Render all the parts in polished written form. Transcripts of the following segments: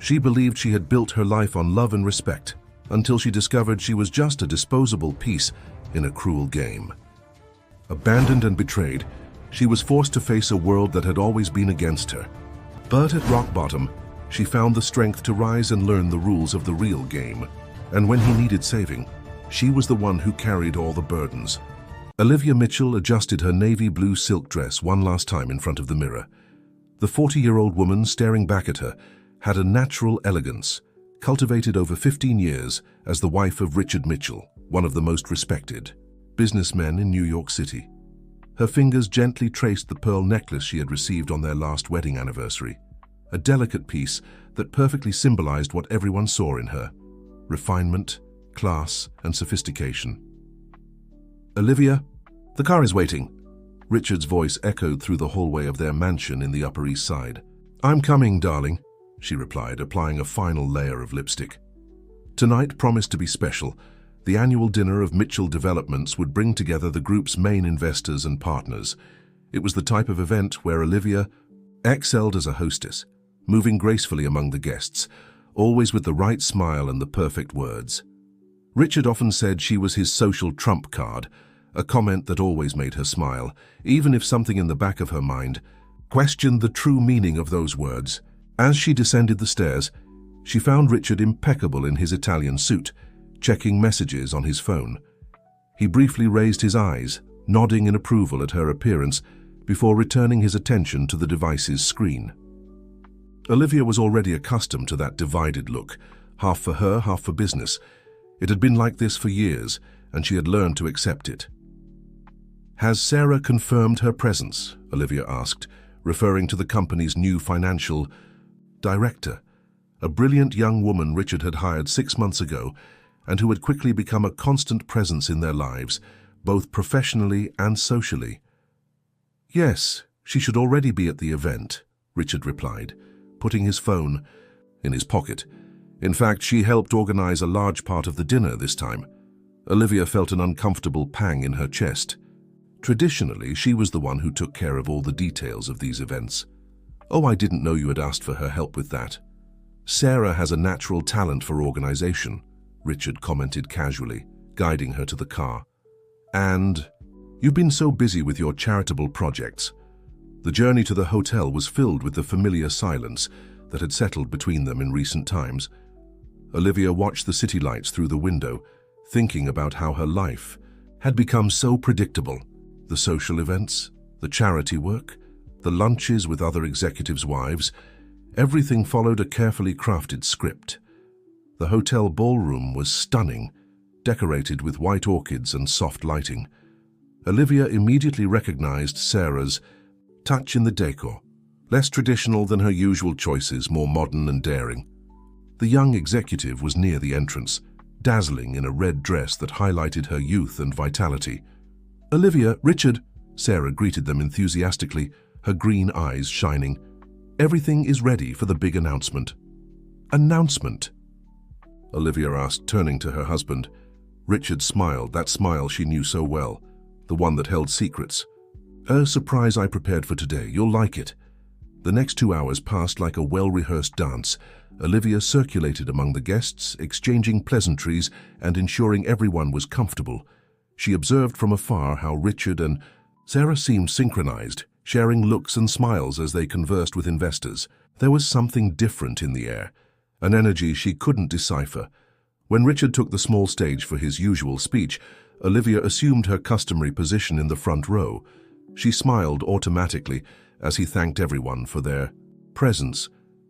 She believed she had built her life on love and respect, until she discovered she was just a disposable piece in a cruel game. Abandoned and betrayed, she was forced to face a world that had always been against her. But at rock bottom, she found the strength to rise and learn the rules of the real game. And when he needed saving, she was the one who carried all the burdens. Olivia Mitchell adjusted her navy blue silk dress one last time in front of the mirror. The 40-year-old woman staring back at her had a natural elegance, cultivated over 15 years as the wife of Richard Mitchell, one of the most respected businessmen in New York City. Her fingers gently traced the pearl necklace she had received on their last wedding anniversary, a delicate piece that perfectly symbolized what everyone saw in her: refinement, class, and sophistication. "Olivia, the car is waiting." Richard's voice echoed through the hallway of their mansion in the Upper East Side. "I'm coming, darling," she replied, applying a final layer of lipstick. Tonight promised to be special. The annual dinner of Mitchell Developments would bring together the group's main investors and partners. It was the type of event where Olivia excelled as a hostess, moving gracefully among the guests, always with the right smile and the perfect words. Richard often said she was his social trump card, a comment that always made her smile, even if something in the back of her mind questioned the true meaning of those words. As she descended the stairs, she found Richard impeccable in his Italian suit, checking messages on his phone. He briefly raised his eyes, nodding in approval at her appearance, before returning his attention to the device's screen. Olivia was already accustomed to that divided look, half for her, half for business. It had been like this for years, and she had learned to accept it. "Has Sarah confirmed her presence?" Olivia asked, referring to the company's new financial director, a brilliant young woman Richard had hired 6 months ago and who had quickly become a constant presence in their lives, both professionally and socially. "Yes, she should already be at the event," Richard replied, putting his phone in his pocket. In fact, she helped organize a large part of the dinner this time. Olivia felt an uncomfortable pang in her chest. Traditionally, she was the one who took care of all the details of these events. "Oh, I didn't know you had asked for her help with that." "Sarah has a natural talent for organization," Richard commented casually, guiding her to the car. "And you've been so busy with your charitable projects." The journey to the hotel was filled with the familiar silence that had settled between them in recent times. Olivia watched the city lights through the window, thinking about how her life had become so predictable. The social events, the charity work, the lunches with other executives' wives, everything followed a carefully crafted script. The hotel ballroom was stunning, decorated with white orchids and soft lighting. Olivia immediately recognized Sarah's touch in the decor, less traditional than her usual choices, more modern and daring. The young executive was near the entrance, dazzling in a red dress that highlighted her youth and vitality. "Olivia, Richard," Sarah greeted them enthusiastically, her green eyes shining. "Everything is ready for the big announcement." "Announcement?" Olivia asked, turning to her husband. Richard smiled, that smile she knew so well, the one that held secrets. "A surprise I prepared for today. You'll like it." The next 2 hours passed like a well-rehearsed dance. Olivia circulated among the guests, exchanging pleasantries and ensuring everyone was comfortable. She observed from afar how Richard and Sarah seemed synchronized, sharing looks and smiles as they conversed with investors. There was something different in the air, an energy she couldn't decipher. When Richard took the small stage for his usual speech, Olivia assumed her customary position in the front row. She smiled automatically as he thanked everyone for their presence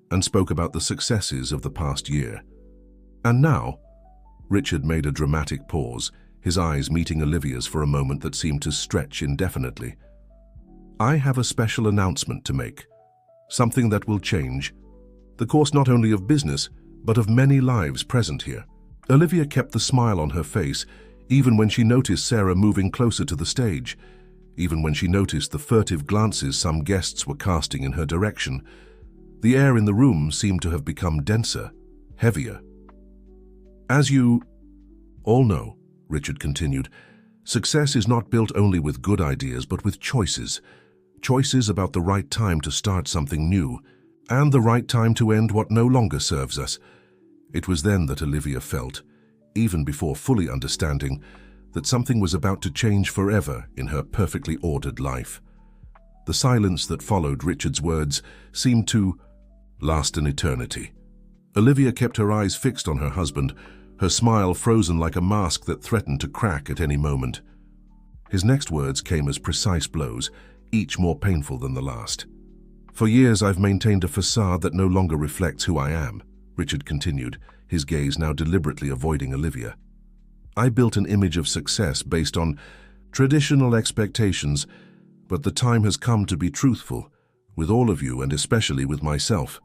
and spoke about the successes of the past year. "And now," Richard made a dramatic pause, his eyes meeting Olivia's for a moment that seemed to stretch indefinitely. "I have a special announcement to make, something that will change the course not only of business, but of many lives present here." Olivia kept the smile on her face, even when she noticed Sarah moving closer to the stage, even when she noticed the furtive glances some guests were casting in her direction. The air in the room seemed to have become denser, heavier. "As you all know," Richard continued, "success is not built only with good ideas, but with choices. Choices about the right time to start something new. and the right time to end what no longer serves us. It was then that Olivia felt, even before fully understanding, that something was about to change forever in her perfectly ordered life. The silence that followed Richard's words seemed to last an eternity. Olivia kept her eyes fixed on her husband, her smile frozen like a mask that threatened to crack at any moment. His next words came as precise blows, each more painful than the last. "For years I've maintained a facade that no longer reflects who I am," Richard continued, his gaze now deliberately avoiding Olivia. "I built an image of success based on traditional expectations, but the time has come to be truthful, with all of you and especially with myself."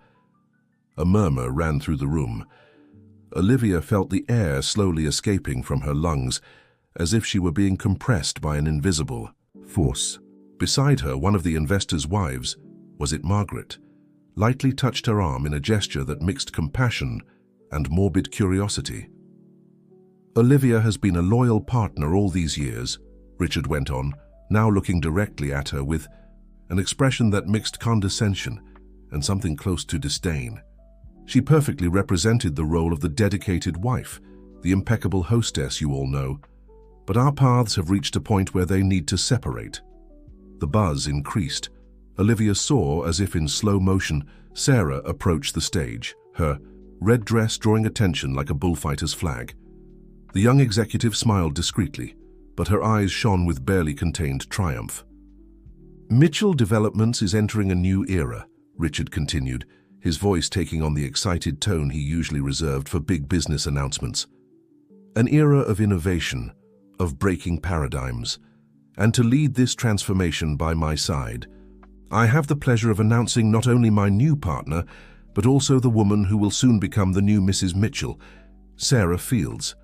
A murmur ran through the room. Olivia felt the air slowly escaping from her lungs, as if she were being compressed by an invisible force. Beside her, one of the investor's wives, was it Margaret, lightly touched her arm in a gesture that mixed compassion and morbid curiosity. "Olivia has been a loyal partner all these years," Richard went on, now looking directly at her with an expression that mixed condescension and something close to disdain. "She perfectly represented the role of the dedicated wife, the impeccable hostess you all know. But our paths have reached a point where they need to separate." The buzz increased. Olivia saw, as if in slow motion, Sarah approach the stage, her red dress drawing attention like a bullfighter's flag. The young executive smiled discreetly, but her eyes shone with barely contained triumph. "Mitchell Developments is entering a new era," Richard continued, his voice taking on the excited tone he usually reserved for big business announcements. "An era of innovation, of breaking paradigms. And to lead this transformation by my side, I have the pleasure of announcing not only my new partner, but also the woman who will soon become the new Mrs. Mitchell, Sarah Fields."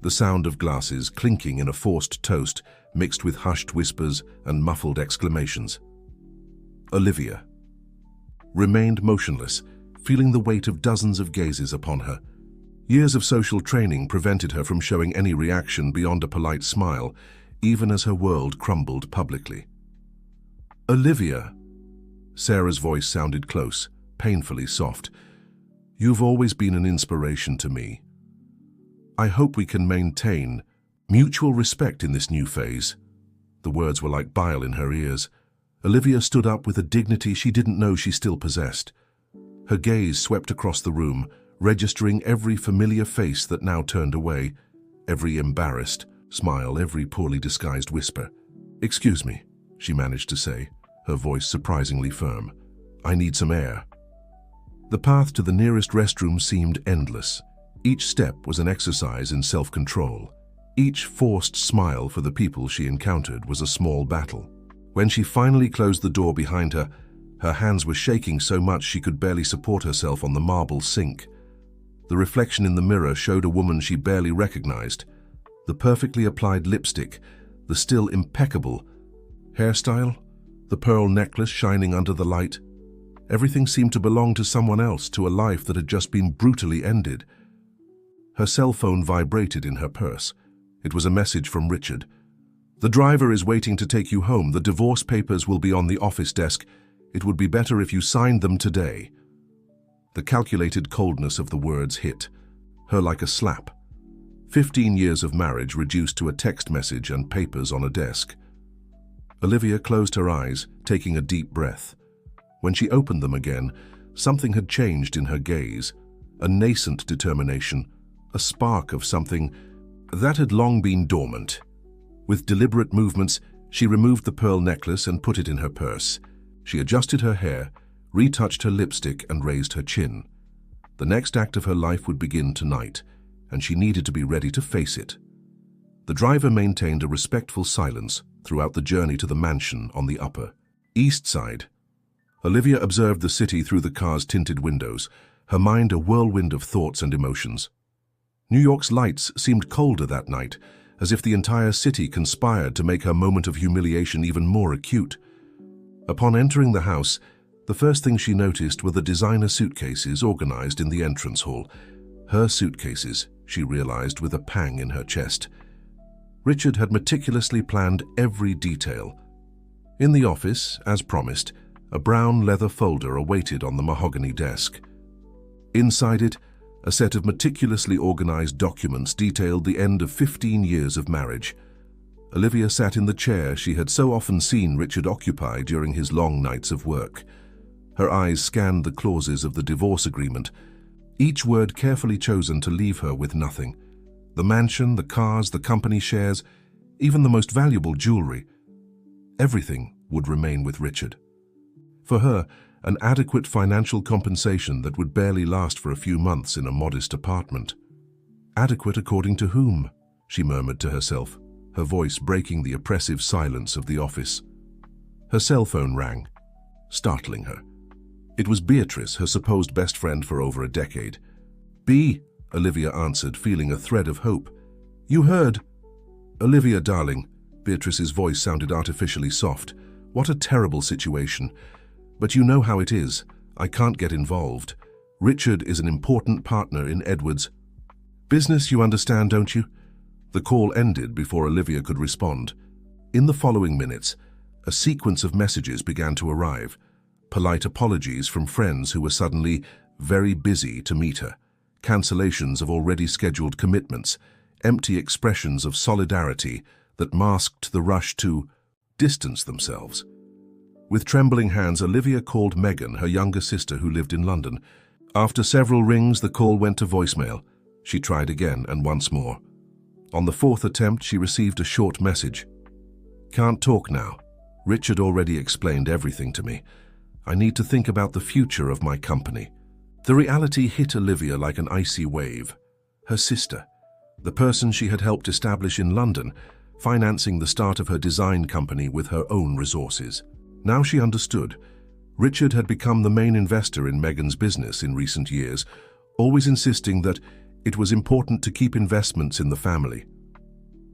The sound of glasses clinking in a forced toast, mixed with hushed whispers and muffled exclamations. Olivia remained motionless, feeling the weight of dozens of gazes upon her. Years of social training prevented her from showing any reaction beyond a polite smile, even as her world crumbled publicly. "Olivia," Sarah's voice sounded close, painfully soft. "You've always been an inspiration to me. I hope we can maintain mutual respect in this new phase." The words were like bile in her ears. Olivia stood up with a dignity she didn't know she still possessed. Her gaze swept across the room, registering every familiar face that now turned away, every embarrassed smile, every poorly disguised whisper. "Excuse me," she managed to say, her voice surprisingly firm. "I need some air." The path to the nearest restroom seemed endless. Each step was an exercise in self-control. Each forced smile for the people she encountered was a small battle. When she finally closed the door behind her, her hands were shaking so much she could barely support herself on the marble sink. The reflection in the mirror showed a woman she barely recognized. The perfectly applied lipstick, the still impeccable hairstyle, the pearl necklace shining under the light. Everything seemed to belong to someone else, to a life that had just been brutally ended. Her cell phone vibrated in her purse. It was a message from Richard. "The driver is waiting to take you home. The divorce papers will be on the office desk. It would be better if you signed them today." The calculated coldness of the words hit her like a slap. 15 years of marriage reduced to a text message and papers on a desk. Olivia closed her eyes, taking a deep breath. When she opened them again, something had changed in her gaze, a nascent determination, a spark of something that had long been dormant. With deliberate movements, she removed the pearl necklace and put it in her purse. She adjusted her hair, retouched her lipstick, and raised her chin. The next act of her life would begin tonight, and she needed to be ready to face it. The driver maintained a respectful silence throughout the journey to the mansion on the Upper East Side. Olivia observed the city through the car's tinted windows, her mind a whirlwind of thoughts and emotions. New York's lights seemed colder that night, as if the entire city conspired to make her moment of humiliation even more acute. Upon entering the house, the first thing she noticed were the designer suitcases organized in the entrance hall. Her suitcases, she realized with a pang in her chest. Richard had meticulously planned every detail. In the office, as promised, A brown leather folder awaited on the mahogany desk. Inside it, a set of meticulously organized documents detailed the end of 15 years of marriage. Olivia sat in the chair she had so often seen Richard occupy during his long nights of work. Her eyes scanned the clauses of the divorce agreement, each word carefully chosen to leave her with nothing. The mansion, the cars, the company shares, even the most valuable jewelry. Everything would remain with Richard. For her, an adequate financial compensation that would barely last for a few months in a modest apartment. Adequate according to whom? She murmured to herself, her voice breaking the oppressive silence of the office. Her cell phone rang, startling her. It was Beatrice, her supposed best friend for over a decade. "B," Olivia answered, feeling a thread of hope. "You heard?" "Olivia, darling," Beatrice's voice sounded artificially soft. "What a terrible situation. But you know how it is. I can't get involved. Richard is an important partner in Edward's business, you understand, don't you?" The call ended before Olivia could respond. In the following minutes, a sequence of messages began to arrive. Polite apologies from friends who were suddenly very busy to meet her. Cancellations of already scheduled commitments. Empty expressions of solidarity that masked the rush to distance themselves. With trembling hands, Olivia called Megan, her younger sister who lived in London. After several rings, the call went to voicemail. She tried again and once more. On the fourth attempt, she received a short message. "Can't talk now. Richard already explained everything to me. I need to think about the future of my company." The reality hit Olivia like an icy wave. Her sister, the person she had helped establish in London, financing the start of her design company with her own resources. Now she understood. Richard had become the main investor in Megan's business in recent years, always insisting that it was important to keep investments in the family.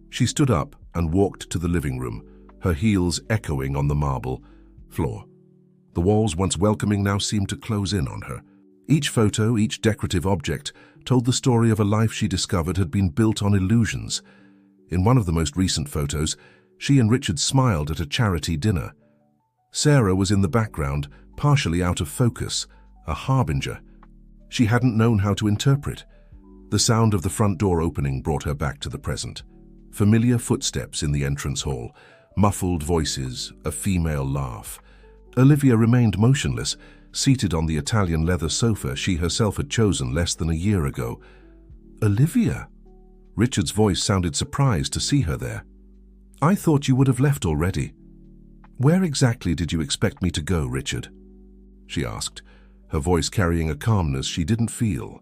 She stood up and walked to the living room, her heels echoing on the marble floor. The walls, once welcoming, now seemed to close in on her. Each photo, each decorative object, told the story of a life she discovered had been built on illusions. In one of the most recent photos, she and Richard smiled at a charity dinner. Sarah was in the background, partially out of focus, a harbinger she hadn't known how to interpret. The sound of the front door opening brought her back to the present. Familiar footsteps in the entrance hall, muffled voices, a female laugh. Olivia remained motionless, seated on the Italian leather sofa she herself had chosen less than a year ago. "Olivia?" Richard's voice sounded surprised to see her there. "I thought you would have left already." "Where exactly did you expect me to go, Richard?" she asked, her voice carrying a calmness she didn't feel.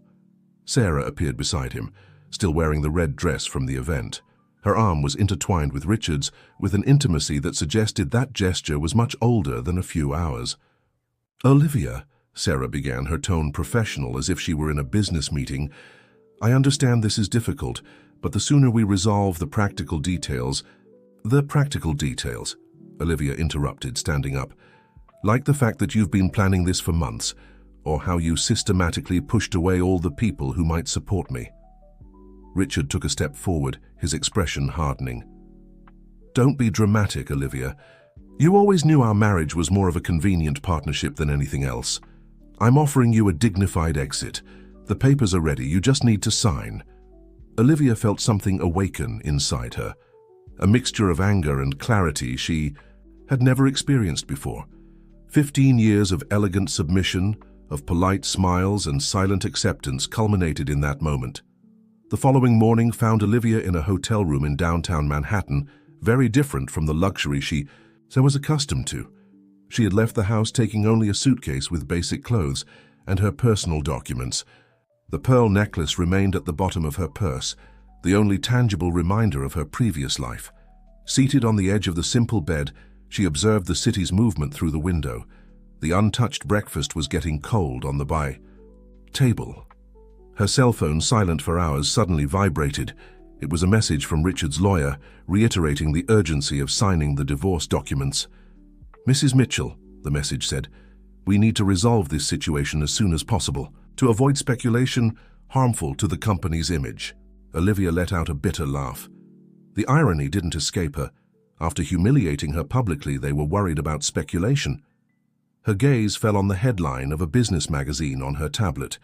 Sarah appeared beside him, still wearing the red dress from the event. Her arm was intertwined with Richard's with an intimacy that suggested that gesture was much older than a few hours. "Olivia," Sarah began, her tone professional as if she were in a business meeting, "I understand this is difficult, but the sooner we resolve the practical details—" "The practical details," Olivia interrupted, standing up. "Like the fact that you've been planning this for months, or how you systematically pushed away all the people who might support me." Richard took a step forward, his expression hardening. "Don't be dramatic, Olivia. You always knew our marriage was more of a convenient partnership than anything else. I'm offering you a dignified exit. The papers are ready, you just need to sign." Olivia felt something awaken inside her, a mixture of anger and clarity she had never experienced before. 15 years of elegant submission, of polite smiles and silent acceptance culminated in that moment. The following morning found Olivia in a hotel room in downtown Manhattan, very different from the luxury she was accustomed to. She had left the house taking only a suitcase with basic clothes and her personal documents. The pearl necklace remained at the bottom of her purse, the only tangible reminder of her previous life. Seated on the edge of the simple bed, she observed the city's movement through the window. The untouched breakfast was getting cold on the table. Her cell phone, silent for hours, suddenly vibrated. It was a message from Richard's lawyer, reiterating the urgency of signing the divorce documents. "Mrs. Mitchell," the message said, "we need to resolve this situation as soon as possible, to avoid speculation harmful to the company's image." Olivia let out a bitter laugh. The irony didn't escape her. After humiliating her publicly, they were worried about speculation. Her gaze fell on the headline of a business magazine on her tablet.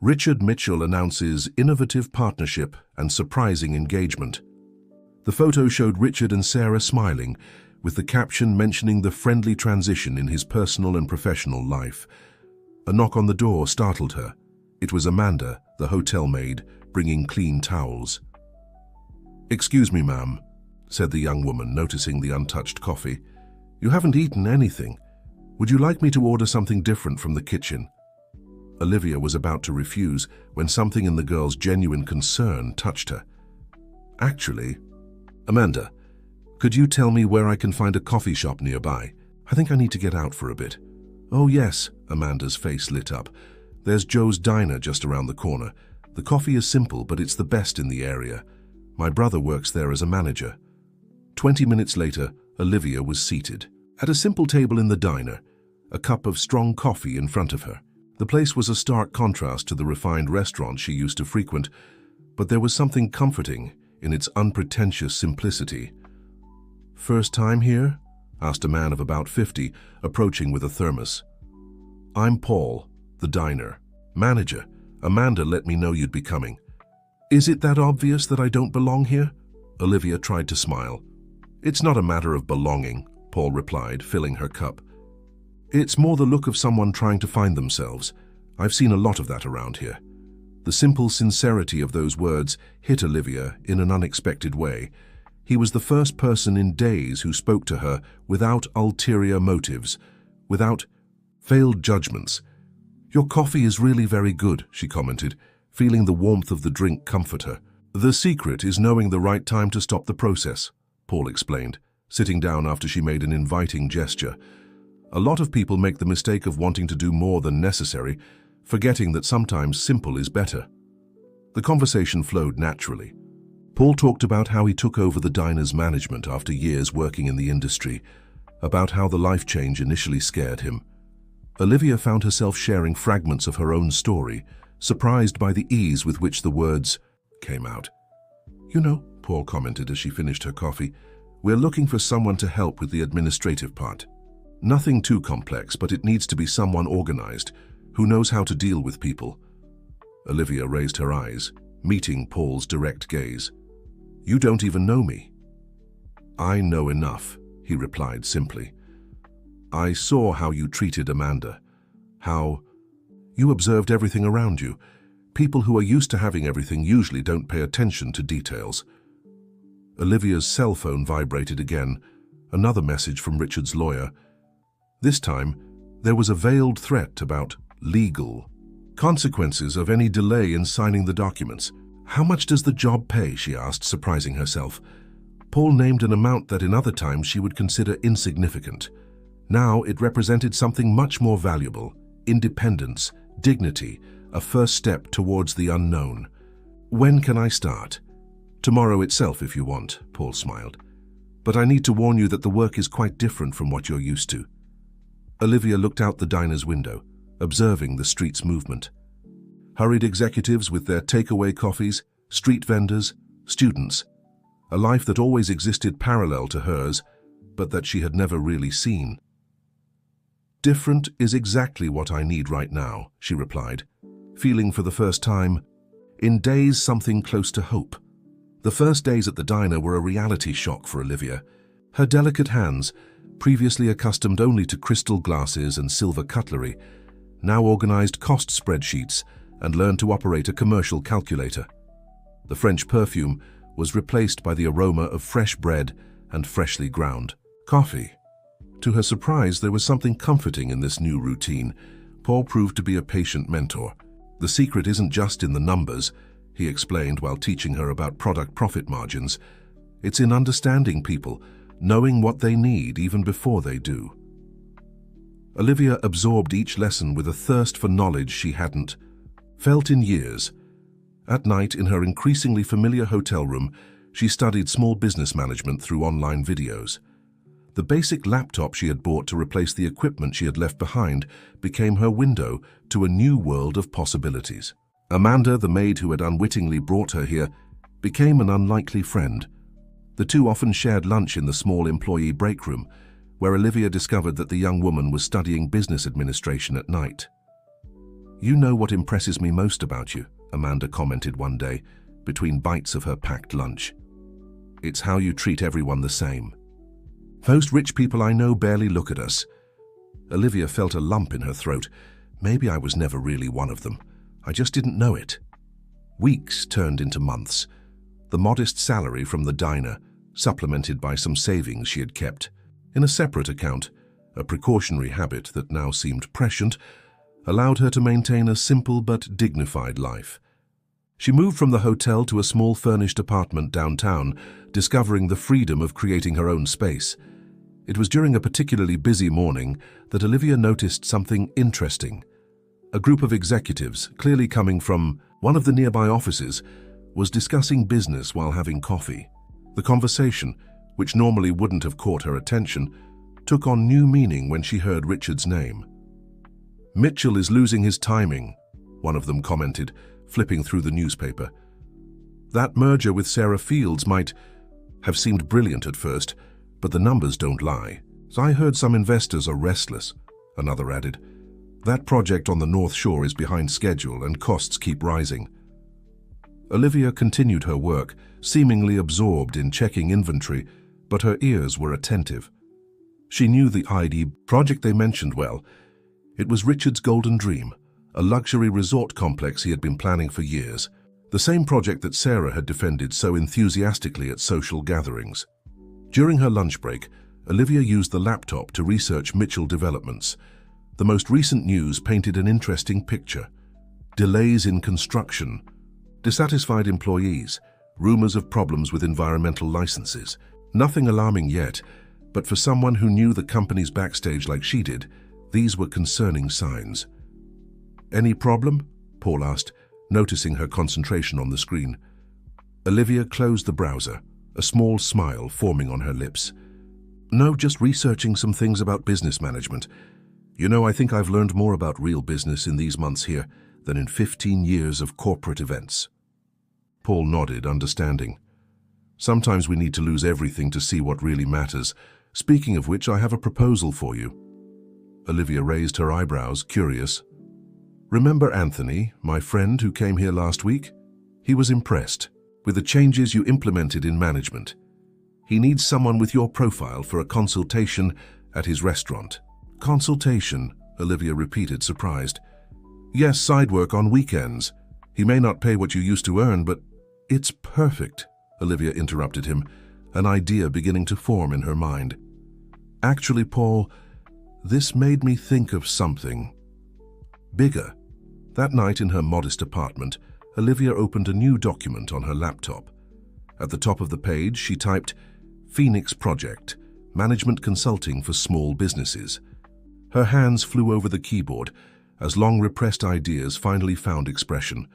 Richard Mitchell announces innovative partnership and surprising engagement. The photo showed Richard and Sarah smiling, with the caption mentioning the friendly transition in his personal and professional life. A knock on the door startled her. It was Amanda, the hotel maid, bringing clean towels. "Excuse me, ma'am," said the young woman, noticing the untouched coffee. "You haven't eaten anything. Would you like me to order something different from the kitchen?" Olivia was about to refuse when something in the girl's genuine concern touched her. "Actually, Amanda, could you tell me where I can find a coffee shop nearby? I think I need to get out for a bit." "Oh yes," Amanda's face lit up. "There's Joe's Diner just around the corner. The coffee is simple, but it's the best in the area. My brother works there as a manager." 20 minutes later, Olivia was seated at a simple table in the diner, a cup of strong coffee in front of her. The place was a stark contrast to the refined restaurant she used to frequent, but there was something comforting in its unpretentious simplicity. "First time here?" asked a man of about 50, approaching with a thermos. "I'm Paul, the diner manager. Amanda let me know you'd be coming." "Is it that obvious that I don't belong here?" Olivia tried to smile. "It's not a matter of belonging," Paul replied, filling her cup. "It's more the look of someone trying to find themselves. I've seen a lot of that around here." The simple sincerity of those words hit Olivia in an unexpected way. He was the first person in days who spoke to her without ulterior motives, without veiled judgments. "Your coffee is really very good," she commented, feeling the warmth of the drink comfort her. "The secret is knowing the right time to stop the process," Paul explained, sitting down after she made an inviting gesture. "A lot of people make the mistake of wanting to do more than necessary, forgetting that sometimes simple is better." The conversation flowed naturally. Paul talked about how he took over the diner's management after years working in the industry, about how the life change initially scared him. Olivia found herself sharing fragments of her own story, surprised by the ease with which the words came out. "You know," Paul commented as she finished her coffee, "we're looking for someone to help with the administrative part. Nothing too complex, but it needs to be someone organized, who knows how to deal with people." Olivia raised her eyes, meeting Paul's direct gaze. "You don't even know me." "I know enough," he replied simply. "I saw how you treated Amanda, how you observed everything around you. People who are used to having everything usually don't pay attention to details." Olivia's cell phone vibrated again, another message from Richard's lawyer. This time, there was a veiled threat about legal consequences of any delay in signing the documents. "How much does the job pay?" she asked, surprising herself. Paul named an amount that in other times she would consider insignificant. Now it represented something much more valuable: independence, dignity, a first step towards the unknown. "When can I start?" "Tomorrow itself, if you want," Paul smiled. "But I need to warn you that the work is quite different from what you're used to." Olivia looked out the diner's window, observing the street's movement. Hurried executives with their takeaway coffees, street vendors, students. A life that always existed parallel to hers, but that she had never really seen. "Different is exactly what I need right now," she replied, feeling for the first time in days something close to hope. The first days at the diner were a reality shock for Olivia. Her delicate hands, previously accustomed only to crystal glasses and silver cutlery, now organized cost spreadsheets and learned to operate a commercial calculator. The French perfume was replaced by the aroma of fresh bread and freshly ground coffee. To her surprise, there was something comforting in this new routine. Paul proved to be a patient mentor. "The secret isn't just in the numbers," he explained while teaching her about product profit margins. "It's in understanding people, knowing what they need even before they do." Olivia absorbed each lesson with a thirst for knowledge she hadn't felt in years. At night, in her increasingly familiar hotel room, she studied small business management through online videos. The basic laptop she had bought to replace the equipment she had left behind became her window to a new world of possibilities. Amanda, the maid who had unwittingly brought her here, became an unlikely friend. The two often shared lunch in the small employee break room, where Olivia discovered that the young woman was studying business administration at night. "You know what impresses me most about you," Amanda commented one day, between bites of her packed lunch. "It's how you treat everyone the same. Most rich people I know barely look at us." Olivia felt a lump in her throat. Maybe I was never really one of them. I just didn't know it. Weeks turned into months. The modest salary from the diner, supplemented by some savings she had kept in a separate account, a precautionary habit that now seemed prescient, allowed her to maintain a simple but dignified life. She moved from the hotel to a small furnished apartment downtown, discovering the freedom of creating her own space. It was during a particularly busy morning that Olivia noticed something interesting. A group of executives, clearly coming from one of the nearby offices, was discussing business while having coffee. The conversation, which normally wouldn't have caught her attention, took on new meaning when she heard Richard's name. "Mitchell is losing his timing," one of them commented, flipping through the newspaper. "That merger with Sarah Fields might have seemed brilliant at first, but the numbers don't lie. I heard some investors are restless," another added. "That project on the North Shore is behind schedule and costs keep rising." Olivia continued her work, seemingly absorbed in checking inventory, but her ears were attentive. She knew the ID project they mentioned well. It was Richard's golden dream, a luxury resort complex he had been planning for years. The same project that Sarah had defended so enthusiastically at social gatherings. During her lunch break, Olivia used the laptop to research Mitchell developments. The most recent news painted an interesting picture. Delays in construction, dissatisfied employees, rumors of problems with environmental licenses. Nothing alarming yet, but for someone who knew the company's backstage like she did, these were concerning signs. "Any problem?" Paul asked, noticing her concentration on the screen. Olivia closed the browser, a small smile forming on her lips. "No, just researching some things about business management. You know, I think I've learned more about real business in these months here than in 15 years of corporate events." Paul nodded, understanding. "Sometimes we need to lose everything to see what really matters. Speaking of which, I have a proposal for you." Olivia raised her eyebrows, curious. "Remember Anthony, my friend who came here last week? He was impressed with the changes you implemented in management. He needs someone with your profile for a consultation at his restaurant." "Consultation," Olivia repeated, surprised. "Yes, side work on weekends. He may not pay what you used to earn, but—" "It's perfect," Olivia interrupted him, an idea beginning to form in her mind. "Actually, Paul, this made me think of something bigger." That night in her modest apartment, Olivia opened a new document on her laptop. At the top of the page, she typed, "Phoenix Project, Management Consulting for Small Businesses." Her hands flew over the keyboard as long-repressed ideas finally found expression.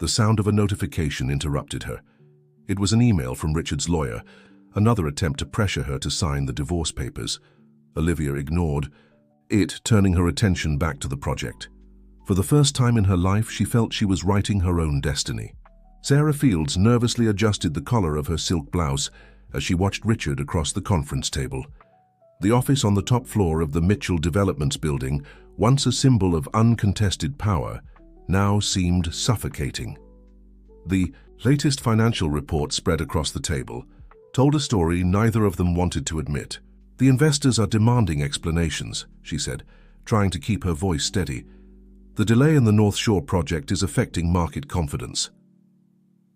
The sound of a notification interrupted her. It was an email from Richard's lawyer, another attempt to pressure her to sign the divorce papers. Olivia ignored it, turning her attention back to the project. For the first time in her life, she felt she was writing her own destiny. Sarah Fields nervously adjusted the collar of her silk blouse as she watched Richard across the conference table. The office on the top floor of the Mitchell Developments building, once a symbol of uncontested power, now seemed suffocating. The latest financial report spread across the table told a story neither of them wanted to admit. "The investors are demanding explanations," she said, trying to keep her voice steady. "The delay in the North Shore project is affecting market confidence."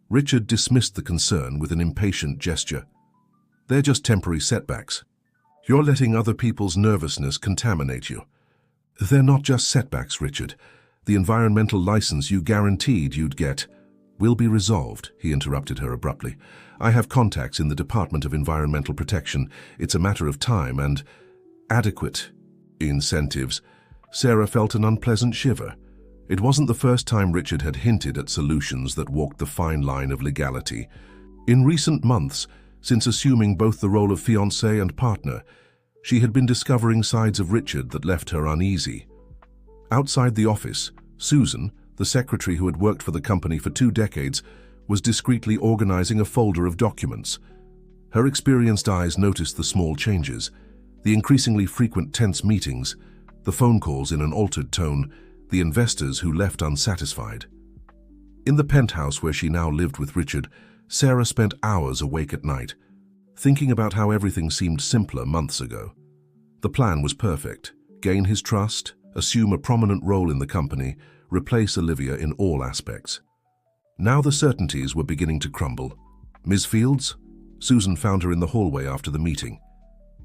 Richard dismissed the concern with an impatient gesture. "They're just temporary setbacks. You're letting other people's nervousness contaminate you." "They're not just setbacks, Richard. The environmental license you guaranteed you'd get will be resolved," he interrupted her abruptly. "I have contacts in the Department of Environmental Protection. It's a matter of time and adequate incentives." Sarah felt an unpleasant shiver. It wasn't the first time Richard had hinted at solutions that walked the fine line of legality. In recent months, since assuming both the role of fiancé and partner, she had been discovering sides of Richard that left her uneasy. Outside the office, Susan, the secretary who had worked for the company for 2 decades, was discreetly organizing a folder of documents. Her experienced eyes noticed the small changes. The increasingly frequent tense meetings, the phone calls in an altered tone, the investors who left unsatisfied. In the penthouse where she now lived with Richard, Sarah spent hours awake at night, thinking about how everything seemed simpler months ago. The plan was perfect: gain his trust, assume a prominent role in the company, replace Olivia in all aspects. Now the certainties were beginning to crumble. "Ms. Fields?" Susan found her in the hallway after the meeting.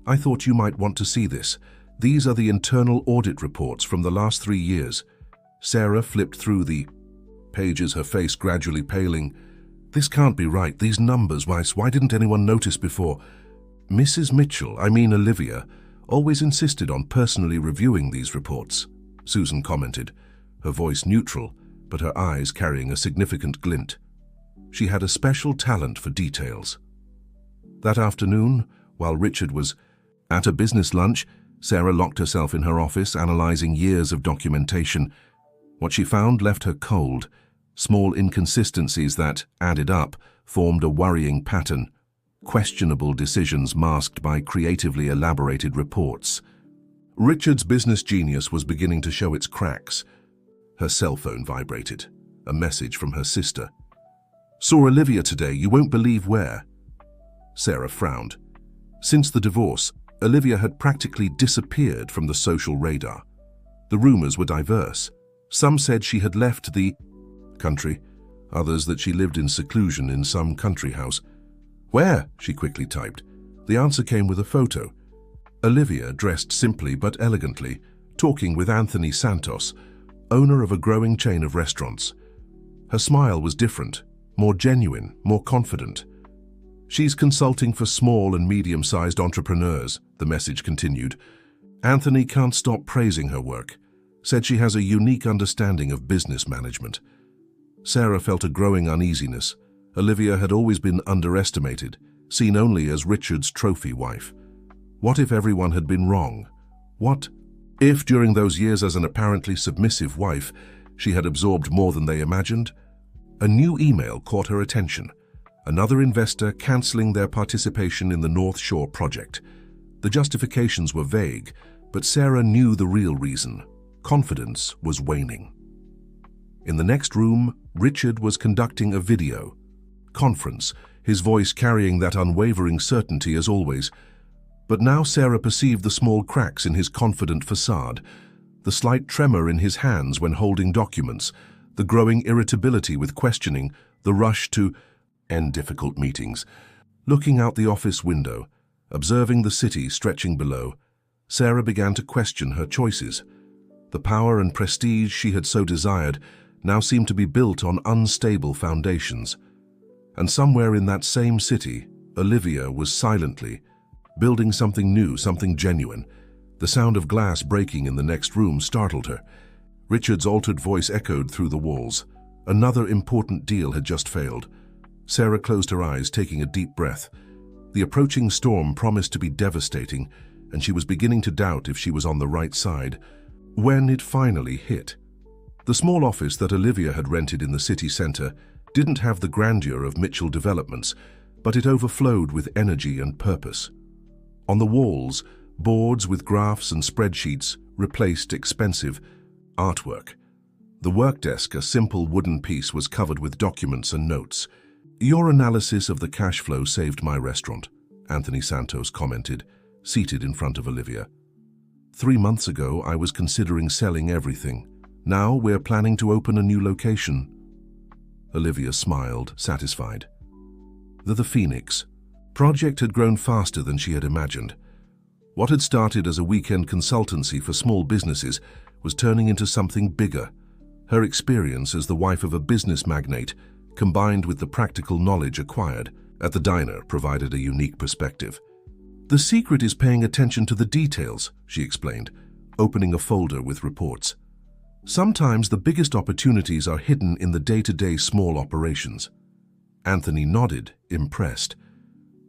"I thought you might want to see this. These are the internal audit reports from the last 3 years." Sarah flipped through the pages, her face gradually paling. "This can't be right. These numbers, why didn't anyone notice before?" "Mrs. Mitchell, I mean Olivia, always insisted on personally reviewing these reports," Susan commented, her voice neutral, but her eyes carrying a significant glint. She had a special talent for details. That afternoon, while Richard was at a business lunch, Sarah locked herself in her office, analyzing years of documentation. What she found left her cold. Small inconsistencies that, added up, formed a worrying pattern. Questionable decisions masked by creatively elaborated reports. Richard's business genius was beginning to show its cracks. Her cell phone vibrated. A message from her sister. "Saw Olivia today, you won't believe where." Sarah frowned. Since the divorce, Olivia had practically disappeared from the social radar. The rumors were diverse. Some said she had left the country, others that she lived in seclusion in some country house. "Where?" she quickly typed. The answer came with a photo. Olivia, dressed simply but elegantly, talking with Anthony Santos, owner of a growing chain of restaurants. Her smile was different, more genuine, more confident. "She's consulting for small and medium-sized entrepreneurs," the message continued. "Anthony can't stop praising her work. Said she has a unique understanding of business management." Sarah felt a growing uneasiness. Olivia had always been underestimated, seen only as Richard's trophy wife. What if everyone had been wrong? What if, during those years as an apparently submissive wife, she had absorbed more than they imagined? A new email caught her attention. Another investor cancelling their participation in the North Shore project. The justifications were vague, but Sarah knew the real reason. Confidence was waning. In the next room, Richard was conducting a video conference, his voice carrying that unwavering certainty as always. But now Sarah perceived the small cracks in his confident facade, the slight tremor in his hands when holding documents, the growing irritability with questioning, the rush to end difficult meetings. Looking out the office window, observing the city stretching below, Sarah began to question her choices. The power and prestige she had so desired now seemed to be built on unstable foundations. And somewhere in that same city, Olivia was silently building something new, something genuine. The sound of glass breaking in the next room startled her. Richard's altered voice echoed through the walls. Another important deal had just failed. Sarah closed her eyes, taking a deep breath. The approaching storm promised to be devastating, and she was beginning to doubt if she was on the right side, when it finally hit. The small office that Olivia had rented in the city centre didn't have the grandeur of Mitchell Developments, but it overflowed with energy and purpose. On the walls, boards with graphs and spreadsheets replaced expensive artwork. The work desk, a simple wooden piece, was covered with documents and notes. "Your analysis of the cash flow saved my restaurant," Anthony Santos commented, seated in front of Olivia. 3 months ago, I was considering selling everything. Now we're planning to open a new location." Olivia smiled, satisfied. The Phoenix project had grown faster than she had imagined. What had started as a weekend consultancy for small businesses was turning into something bigger. Her experience as the wife of a business magnate, combined with the practical knowledge acquired at the diner, provided a unique perspective. "The secret is paying attention to the details," she explained, opening a folder with reports. "Sometimes the biggest opportunities are hidden in the day-to-day small operations." Anthony nodded, impressed.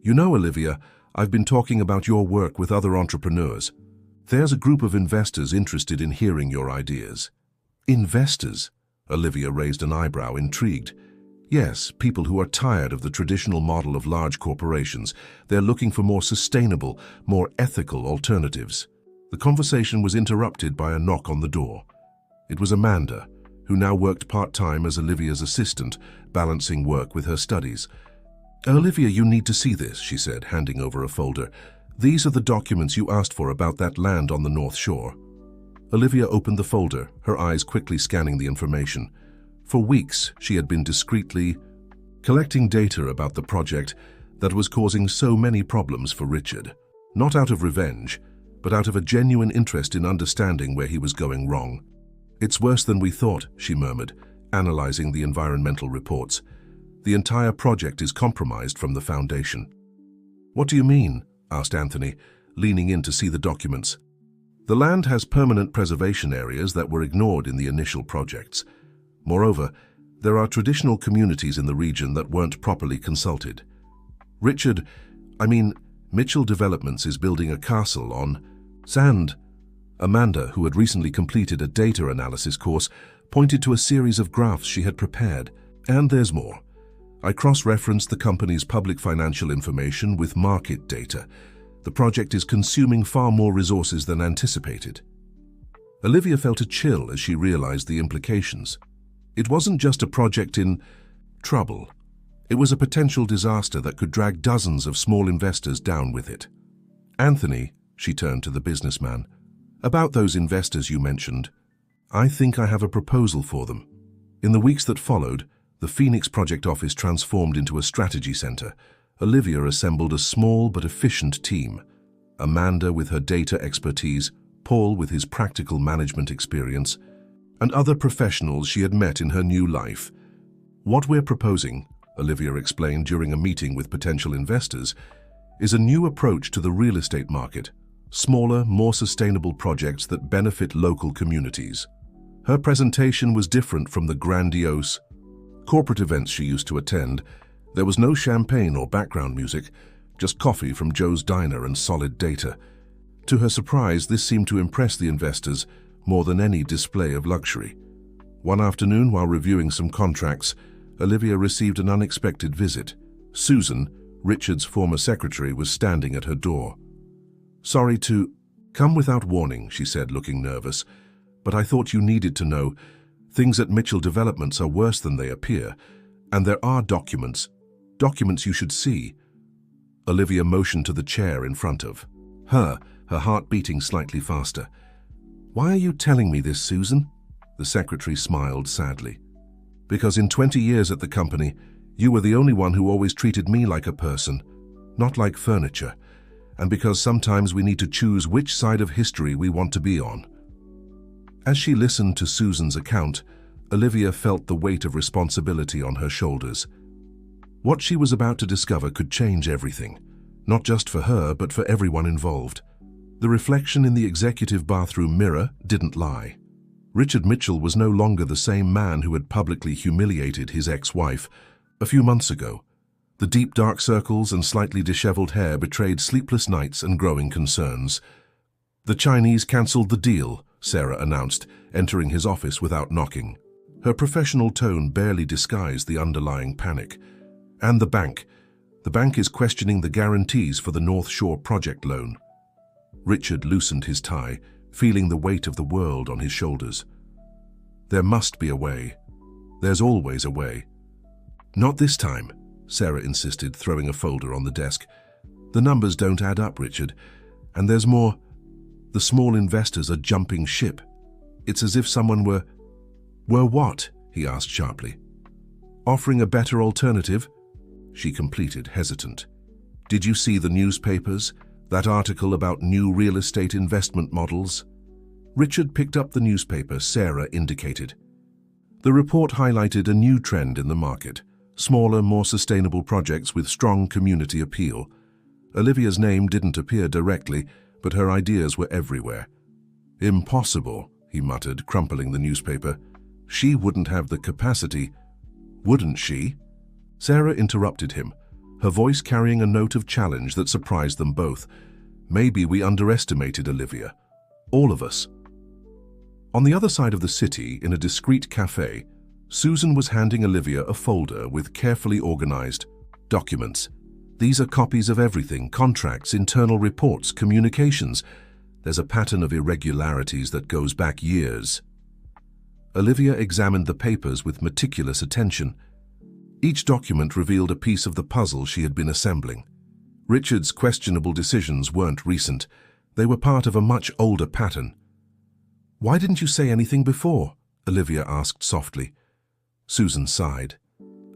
"You know, Olivia, I've been talking about your work with other entrepreneurs. There's a group of investors interested in hearing your ideas." "Investors?" Olivia raised an eyebrow, intrigued. Yes, people who are tired of the traditional model of large corporations. They're looking for more sustainable, more ethical alternatives. The conversation was interrupted by a knock on the door. It was Amanda, who now worked part-time as Olivia's assistant, balancing work with her studies. "Olivia, you need to see this," she said, handing over a folder. "These are the documents you asked for about that land on the North Shore." Olivia opened the folder, her eyes quickly scanning the information. For weeks, she had been discreetly collecting data about the project that was causing so many problems for Richard. Not out of revenge, but out of a genuine interest in understanding where he was going wrong. "It's worse than we thought," she murmured, analyzing the environmental reports. "The entire project is compromised from the foundation." "What do you mean?" asked Anthony, leaning in to see the documents. "The land has permanent preservation areas that were ignored in the initial projects. Moreover, there are traditional communities in the region that weren't properly consulted. Mitchell Developments is building a castle on sand." Amanda, who had recently completed a data analysis course, pointed to a series of graphs she had prepared. "And there's more. I cross-referenced the company's public financial information with market data. The project is consuming far more resources than anticipated." Olivia felt a chill as she realized the implications. It wasn't just a project in trouble. It was a potential disaster that could drag dozens of small investors down with it. "Anthony," she turned to the businessman, "about those investors you mentioned, I think I have a proposal for them." In the weeks that followed, the Phoenix project office transformed into a strategy center. Olivia assembled a small but efficient team. Amanda with her data expertise, Paul with his practical management experience, and other professionals she had met in her new life. "What we're proposing," Olivia explained during a meeting with potential investors, "is a new approach to the real estate market. Smaller, more sustainable projects that benefit local communities." Her presentation was different from the grandiose corporate events she used to attend. There was no champagne or background music, just coffee from Joe's Diner and solid data. To her surprise, this seemed to impress the investors more than any display of luxury. One afternoon, while reviewing some contracts, Olivia received an unexpected visit. Susan, Richard's former secretary, was standing at her door. "Sorry to come without warning," she said, looking nervous, "but I thought you needed to know. Things at Mitchell Developments are worse than they appear, and there are documents you should see." Olivia motioned to the chair in front of her heart beating slightly faster. "Why are you telling me this, Susan?" The secretary smiled sadly. "Because in 20 years at the company, you were the only one who always treated me like a person, not like furniture. And because sometimes we need to choose which side of history we want to be on." As she listened to Susan's account, Olivia felt the weight of responsibility on her shoulders. What she was about to discover could change everything, not just for her, but for everyone involved. The reflection in the executive bathroom mirror didn't lie. Richard Mitchell was no longer the same man who had publicly humiliated his ex-wife a few months ago. The deep dark circles and slightly disheveled hair betrayed sleepless nights and growing concerns. "The Chinese cancelled the deal," Sarah announced, entering his office without knocking. Her professional tone barely disguised the underlying panic. "And the bank. The bank is questioning the guarantees for the North Shore project loan." Richard loosened his tie, feeling the weight of the world on his shoulders. "There must be a way. There's always a way." "Not this time," Sarah insisted, throwing a folder on the desk. "The numbers don't add up, Richard. And there's more. The small investors are jumping ship. It's as if someone were what?" he asked sharply. "Offering a better alternative?" she completed, hesitant. "Did you see the newspapers? That article about new real estate investment models?" Richard picked up the newspaper Sarah indicated. The report highlighted a new trend in the market: smaller, more sustainable projects with strong community appeal. Olivia's name didn't appear directly, but her ideas were everywhere. "Impossible," he muttered, crumpling the newspaper. "She wouldn't have the capacity, wouldn't she?" Sarah interrupted him, her voice carrying a note of challenge that surprised them both. "Maybe we underestimated Olivia. All of us." On the other side of the city, in a discreet cafe, Susan was handing Olivia a folder with carefully organized documents. These are copies of everything: contracts, internal reports, communications. There's a pattern of irregularities that goes back years. Olivia examined the papers with meticulous attention. Each document revealed a piece of the puzzle she had been assembling. Richard's questionable decisions weren't recent. They were part of a much older pattern. "Why didn't you say anything before?" Olivia asked softly. Susan sighed.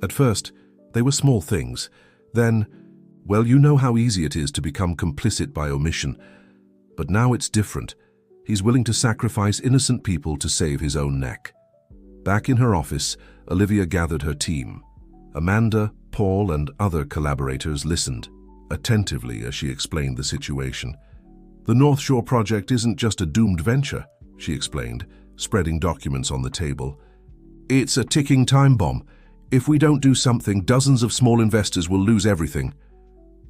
At first, they were small things. Then, well, you know how easy it is to become complicit by omission. But now it's different. He's willing to sacrifice innocent people to save his own neck. Back in her office, Olivia gathered her team. Amanda, Paul, and other collaborators listened attentively as she explained the situation. "The North Shore project isn't just a doomed venture," she explained, spreading documents on the table. "It's a ticking time bomb. If we don't do something, dozens of small investors will lose everything."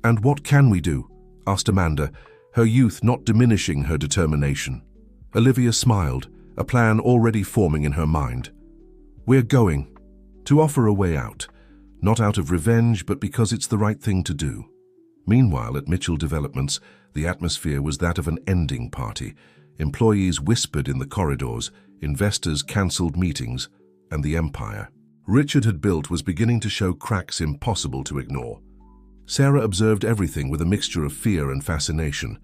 "And what can we do?" asked Amanda, her youth not diminishing her determination. Olivia smiled, a plan already forming in her mind. "We're going to offer a way out, not out of revenge, but because it's the right thing to do." Meanwhile, at Mitchell Developments, the atmosphere was that of an ending party. Employees whispered in the corridors, investors cancelled meetings, and the empire Richard had built was beginning to show cracks impossible to ignore. Sarah observed everything with a mixture of fear and fascination.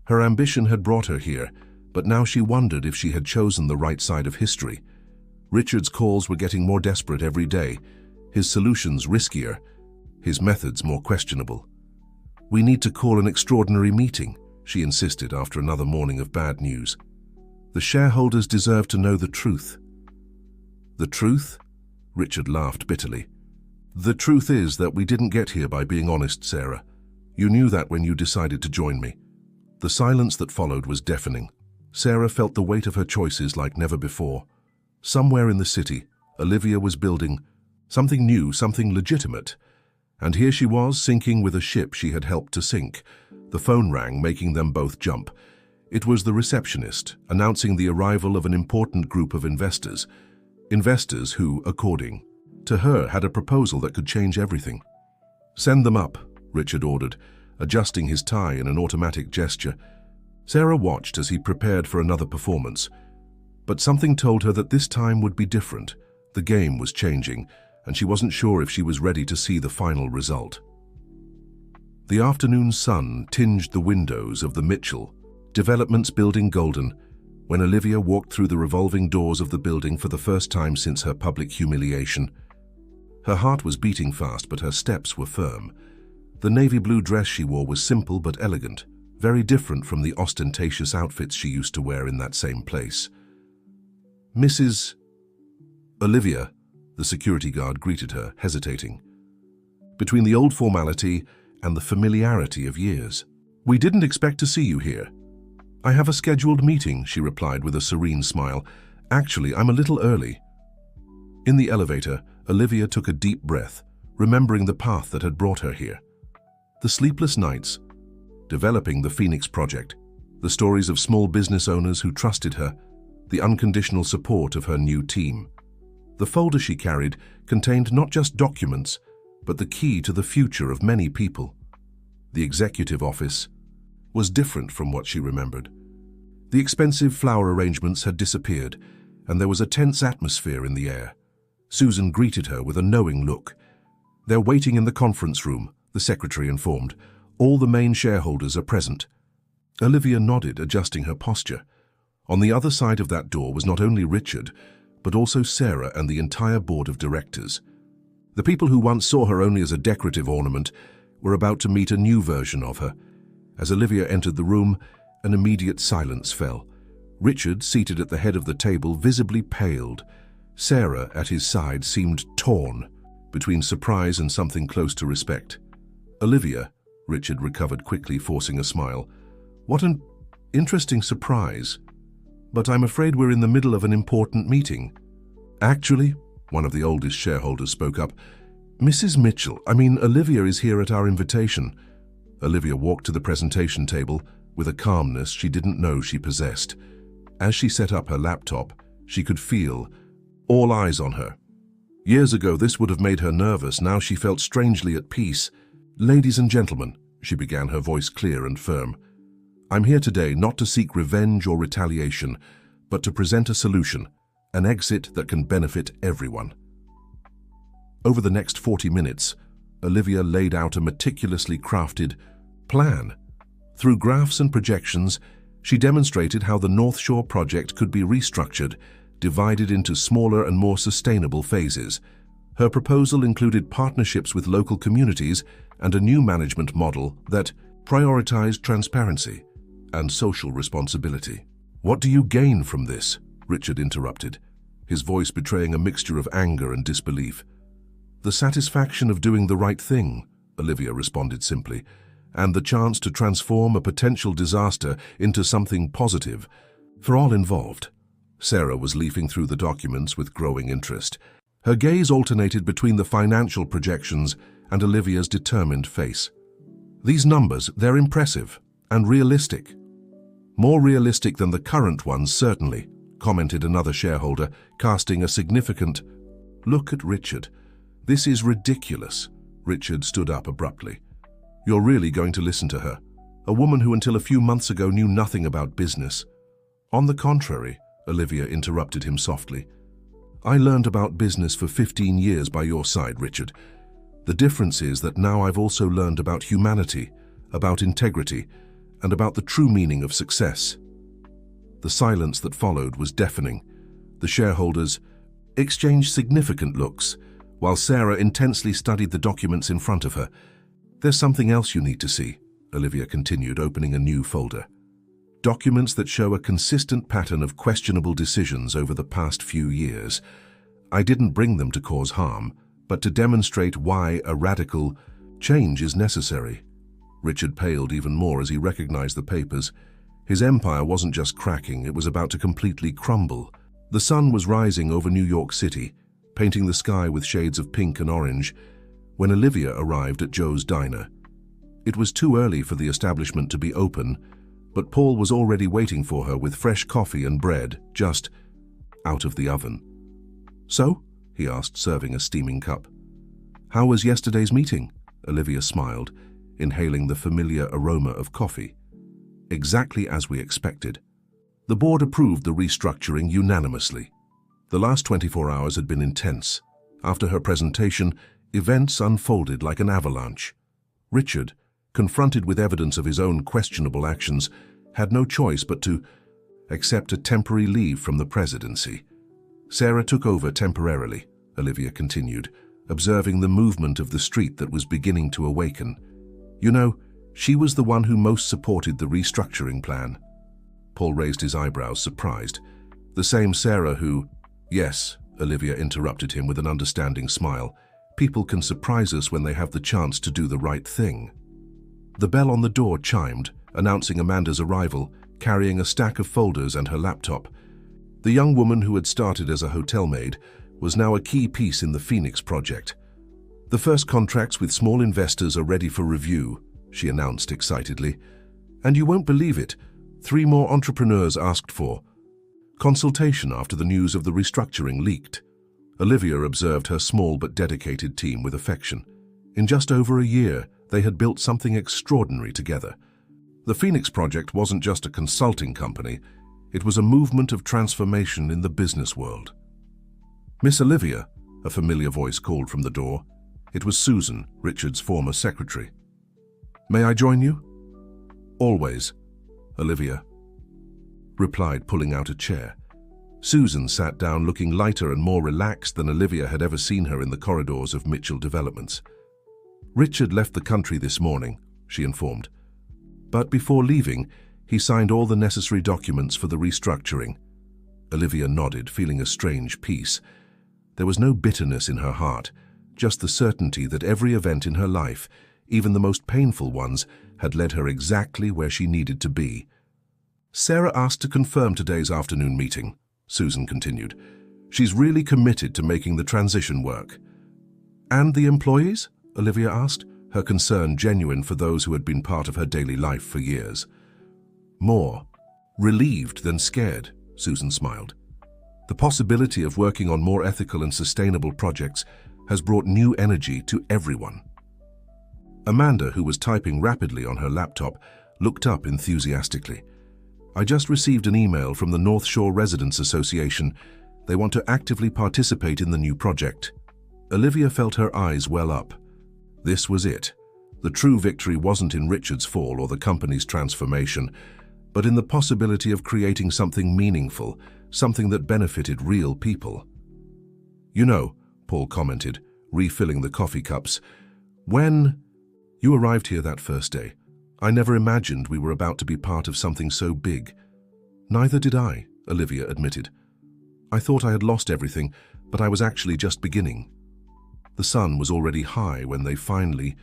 Her ambition had brought her here, but now she wondered if she had chosen the right side of history. Richard's calls were getting more desperate every day, his solutions riskier, his methods more questionable. "We need to call an extraordinary meeting," she insisted after another morning of bad news. "The shareholders deserve to know the truth." "The truth?" Richard laughed bitterly. "The truth is that we didn't get here by being honest, Sarah. You knew that when you decided to join me." The silence that followed was deafening. Sarah felt the weight of her choices like never before. Somewhere in the city, Olivia was building something new, something legitimate. And here she was, sinking with a ship she had helped to sink. The phone rang, making them both jump. It was the receptionist, announcing the arrival of an important group of investors. Investors who, according to her, had a proposal that could change everything. "Send them up," Richard ordered, adjusting his tie in an automatic gesture. Sarah watched as he prepared for another performance. But something told her that this time would be different. The game was changing, and she wasn't sure if she was ready to see the final result. The afternoon sun tinged the windows of the Mitchell Developments building golden when Olivia walked through the revolving doors of the building for the first time since her public humiliation. Her heart was beating fast, but her steps were firm. The navy blue dress she wore was simple but elegant, very different from the ostentatious outfits she used to wear in that same place. "Mrs. Olivia," the security guard greeted her, hesitating. Between the old formality and the familiarity of years. "We didn't expect to see you here." "I have a scheduled meeting," she replied with a serene smile. "Actually, I'm a little early." In the elevator, Olivia took a deep breath, remembering the path that had brought her here. The sleepless nights, developing the Phoenix project, the stories of small business owners who trusted her, the unconditional support of her new team. The folder she carried contained not just documents, but the key to the future of many people. The executive office was different from what she remembered. The expensive flower arrangements had disappeared, and there was a tense atmosphere in the air. Susan greeted her with a knowing look. "They're waiting in the conference room," the secretary informed. "All the main shareholders are present." Olivia nodded, adjusting her posture. On the other side of that door was not only Richard, but also Sarah and the entire board of directors. The people who once saw her only as a decorative ornament were about to meet a new version of her. As Olivia entered the room, an immediate silence fell. Richard, seated at the head of the table, visibly paled. Sarah, at his side, seemed torn between surprise and something close to respect. "Olivia," Richard recovered quickly, forcing a smile. "What an interesting surprise. But I'm afraid we're in the middle of an important meeting." "Actually," one of the oldest shareholders spoke up, Olivia is here at our invitation." Olivia walked to the presentation table with a calmness she didn't know she possessed. As she set up her laptop, she could feel all eyes on her. Years ago, this would have made her nervous. Now she felt strangely at peace. "Ladies and gentlemen," she began, her voice clear and firm, "I'm here today not to seek revenge or retaliation, but to present a solution, an exit that can benefit everyone." Over the next 40 minutes, Olivia laid out a meticulously crafted plan. Through graphs and projections, she demonstrated how the North Shore project could be restructured, divided into smaller and more sustainable phases. Her proposal included partnerships with local communities and a new management model that prioritized transparency and social responsibility. "What do you gain from this?" Richard interrupted, his voice betraying a mixture of anger and disbelief. "The satisfaction of doing the right thing," Olivia responded simply, "and the chance to transform a potential disaster into something positive for all involved." Sarah was leafing through the documents with growing interest. Her gaze alternated between the financial projections and Olivia's determined face. "These numbers, they're impressive and realistic." "More realistic than the current ones, certainly," commented another shareholder, casting a significant look at Richard. "This is ridiculous." Richard stood up abruptly. "You're really going to listen to her? A woman who until a few months ago knew nothing about business?" "On the contrary," Olivia interrupted him softly. "I learned about business for 15 years by your side, Richard. The difference is that now I've also learned about humanity, about integrity, and about the true meaning of success." The silence that followed was deafening. The shareholders exchanged significant looks, while Sarah intensely studied the documents in front of her. "There's something else you need to see," Olivia continued, opening a new folder. "Documents that show a consistent pattern of questionable decisions over the past few years. I didn't bring them to cause harm, but to demonstrate why a radical change is necessary." Richard paled even more as he recognized the papers. His empire wasn't just cracking, it was about to completely crumble. The sun was rising over New York City, painting the sky with shades of pink and orange, when Olivia arrived at Joe's diner. It was too early for the establishment to be open, but Paul was already waiting for her with fresh coffee and bread, just out of the oven. "So?" he asked, serving a steaming cup. "How was yesterday's meeting?" Olivia smiled, inhaling the familiar aroma of coffee. "Exactly as we expected. The board approved the restructuring unanimously. The last 24 hours had been intense. After her presentation, events unfolded like an avalanche. Richard, confronted with evidence of his own questionable actions, had no choice but to accept a temporary leave from the presidency. Sarah took over temporarily," Olivia continued, observing the movement of the street that was beginning to awaken. "You know, she was the one who most supported the restructuring plan." Paul raised his eyebrows, surprised. "The same Sarah who—" "Yes," Olivia interrupted him with an understanding smile. "People can surprise us when they have the chance to do the right thing." The bell on the door chimed, announcing Amanda's arrival, carrying a stack of folders and her laptop. The young woman who had started as a hotel maid was now a key piece in the Phoenix project. "The first contracts with small investors are ready for review," she announced excitedly. "And you won't believe it, 3 more entrepreneurs asked for consultation after the news of the restructuring leaked." Olivia observed her small but dedicated team with affection. In just over a year, they had built something extraordinary together. The Phoenix project wasn't just a consulting company, it was a movement of transformation in the business world. "Miss Olivia," a familiar voice called from the door. It was Susan, Richard's former secretary. "May I join you?" "Always," Olivia replied, pulling out a chair. Susan sat down, looking lighter and more relaxed than Olivia had ever seen her in the corridors of Mitchell Developments. "Richard left the country this morning," she informed. "But before leaving, he signed all the necessary documents for the restructuring." Olivia nodded, feeling a strange peace. There was no bitterness in her heart, just the certainty that every event in her life, even the most painful ones, had led her exactly where she needed to be. "Sarah asked to confirm today's afternoon meeting," Susan continued. "She's really committed to making the transition work." "And the employees?" Olivia asked, her concern genuine for those who had been part of her daily life for years. "More relieved than scared," Susan smiled. The possibility of working on more ethical and sustainable projects has brought new energy to everyone. Amanda, who was typing rapidly on her laptop, looked up enthusiastically. "I just received an email from the North Shore Residents Association. They want to actively participate in the new project." Olivia felt her eyes well up. This was it. The true victory wasn't in Richard's fall or the company's transformation, but in the possibility of creating something meaningful, something that benefited real people. "You know," Paul commented, refilling the coffee cups, "when you arrived here that first day, I never imagined we were about to be part of something so big." "Neither did I," Olivia admitted. "I thought I had lost everything, but I was actually just beginning." The sun was already high when they finally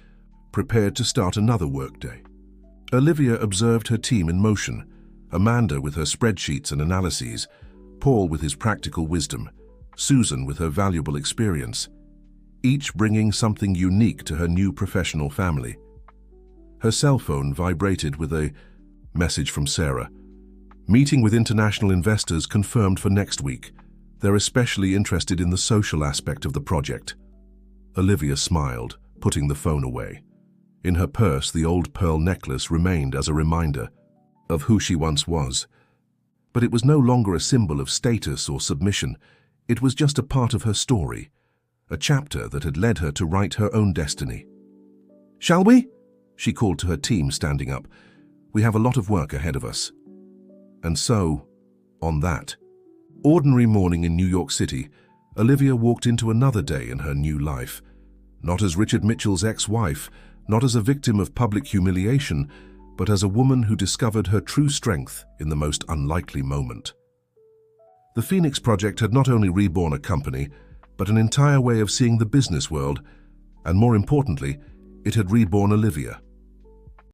prepared to start another workday. Olivia observed her team in motion, Amanda with her spreadsheets and analyses, Paul with his practical wisdom, Susan with her valuable experience, each bringing something unique to her new professional family. Her cell phone vibrated with a message from Sarah. "Meeting with international investors confirmed for next week. They're especially interested in the social aspect of the project." Olivia smiled, putting the phone away. In her purse, the old pearl necklace remained as a reminder of who she once was. But it was no longer a symbol of status or submission. It was just a part of her story, a chapter that had led her to write her own destiny. "Shall we?" she called to her team, standing up. "We have a lot of work ahead of us." And so, on that ordinary morning in New York City, Olivia walked into another day in her new life. Not as Richard Mitchell's ex-wife, not as a victim of public humiliation, but as a woman who discovered her true strength in the most unlikely moment. The Phoenix Project had not only reborn a company, but an entire way of seeing the business world, and more importantly, it had reborn Olivia.